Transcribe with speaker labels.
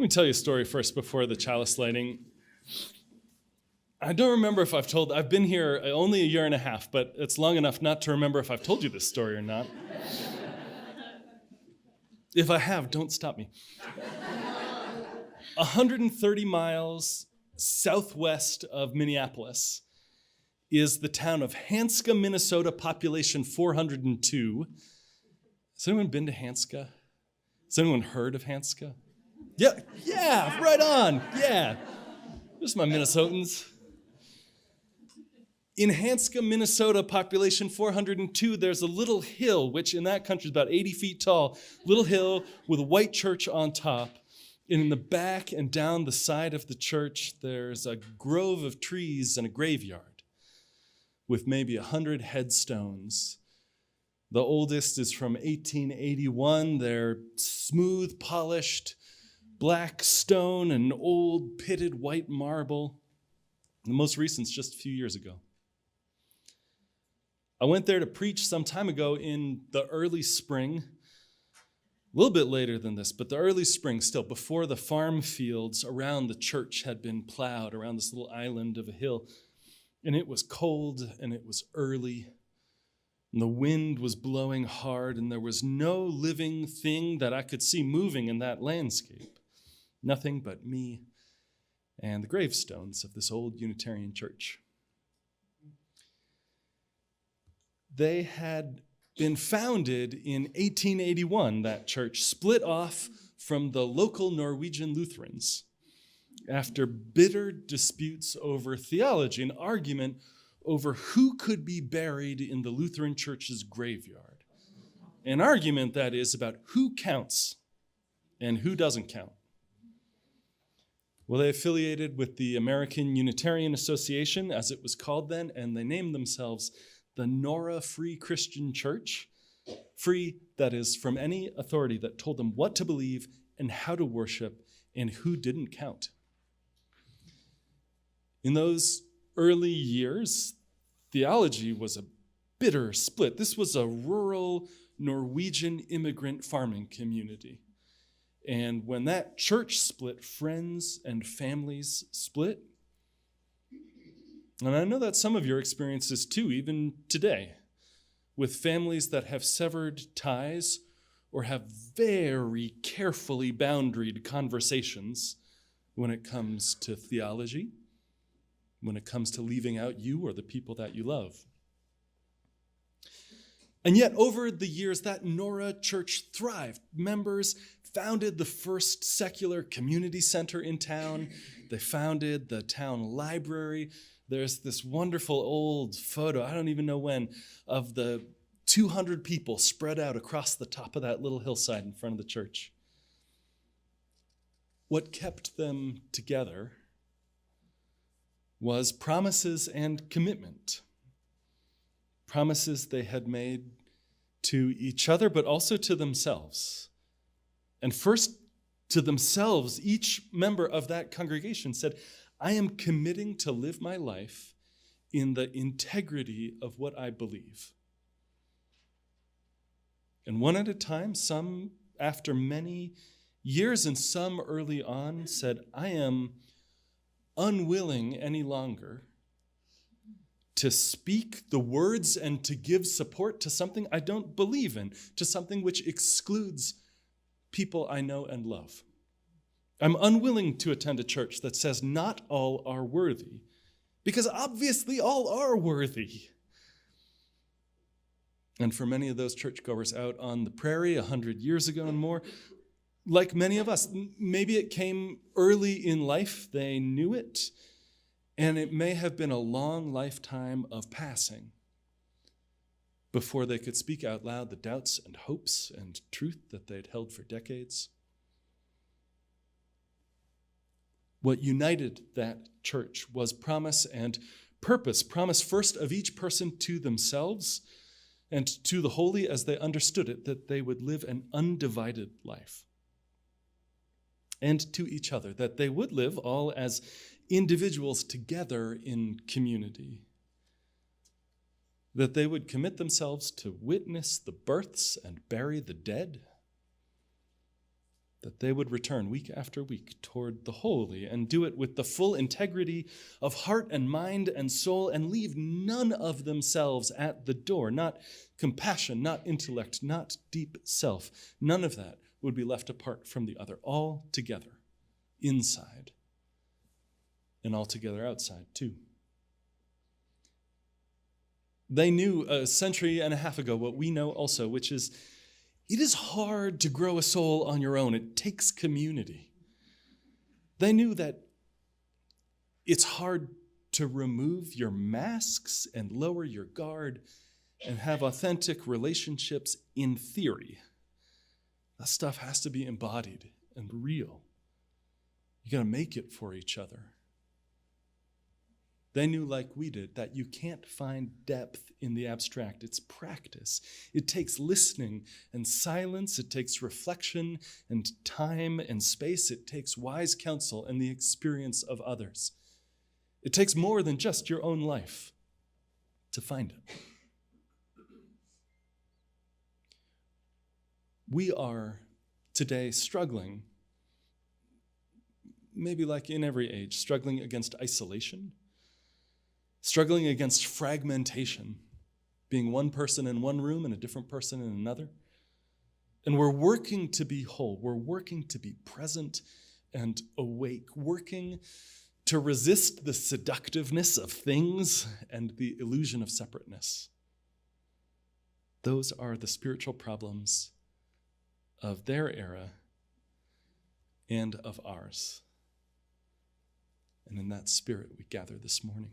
Speaker 1: Let me tell you a story first before the chalice lighting. I don't remember if I've been here only a year and a half, but it's long enough not to remember if I've told you this story or not. If I have, don't stop me. 130 miles southwest of Minneapolis is the town of Hanska, Minnesota, population 402. Has anyone been to Hanska? Has anyone heard of Hanska? Yeah, right on, yeah. There's my Minnesotans. In Hanska, Minnesota, population 402, there's a little hill, which in that country is about 80 feet tall, little hill with a white church on top. And in the back and down the side of the church, there's a grove of trees and a graveyard with maybe 100 headstones. The oldest is from 1881. They're smooth, polished, black stone and old pitted white marble. The most recent's just a few years ago. I went there to preach some time ago in the early spring, a little bit later than this, but the early spring still, before the farm fields around the church had been plowed around this little island of a hill. And it was cold and it was early. And the wind was blowing hard and there was no living thing that I could see moving in that landscape. Nothing but me and the gravestones of this old Unitarian church. They had been founded in 1881, that church, split off from the local Norwegian Lutherans after bitter disputes over theology, an argument over who could be buried in the Lutheran church's graveyard. An argument, that is, about who counts and who doesn't count. Well, they affiliated with the American Unitarian Association, as it was called then, and they named themselves the Nora Free Christian Church. Free, that is, from any authority that told them what to believe and how to worship and who didn't count. In those early years, theology was a bitter split. This was a rural Norwegian immigrant farming community. And when that church split, friends and families split. And I know that some of your experiences too, even today, with families that have severed ties or have very carefully boundaried conversations when it comes to theology, when it comes to leaving out you or the people that you love. And yet, over the years, that Nora church thrived. Members founded the first secular community center in town. They founded the town library. There's this wonderful old photo, I don't even know when, of the 200 people spread out across the top of that little hillside in front of the church. What kept them together was promises and commitment. Promises they had made to each other, but also to themselves. And first, to themselves, each member of that congregation said, I am committing to live my life in the integrity of what I believe. And one at a time, some after many years and some early on, said, I am unwilling any longer to speak the words and to give support to something I don't believe in, to something which excludes people I know and love. I'm unwilling to attend a church that says not all are worthy, because obviously all are worthy. And for many of those churchgoers out on the prairie 100 years ago and more, like many of us, maybe it came early in life, they knew it, and it may have been a long lifetime of passing before they could speak out loud the doubts and hopes and truth that they'd held for decades. What united that church was promise and purpose. Promise first of each person to themselves and to the holy as they understood it, that they would live an undivided life. And to each other, that they would live all as individuals together in community. That they would commit themselves to witness the births and bury the dead. that they would return week after week toward the holy and do it with the full integrity of heart and mind and soul and leave none of themselves at the door, not compassion, not intellect, not deep self. None of that would be left apart from the other, all together, inside and all together outside too. They knew a century and a half ago what we know also, which is it is hard to grow a soul on your own. It takes community. They knew that it's hard to remove your masks and lower your guard and have authentic relationships in theory. That stuff has to be embodied and real. You got to make it for each other. They knew, like we did, that you can't find depth in the abstract. It's practice. It takes listening and silence. It takes reflection and time and space. It takes wise counsel and the experience of others. It takes more than just your own life to find it. We are today struggling, maybe like in every age, struggling against isolation, struggling against fragmentation, being one person in one room and a different person in another. And we're working to be whole. We're working to be present and awake, working to resist the seductiveness of things and the illusion of separateness. Those are the spiritual problems of their era and of ours. And in that spirit we gather this morning.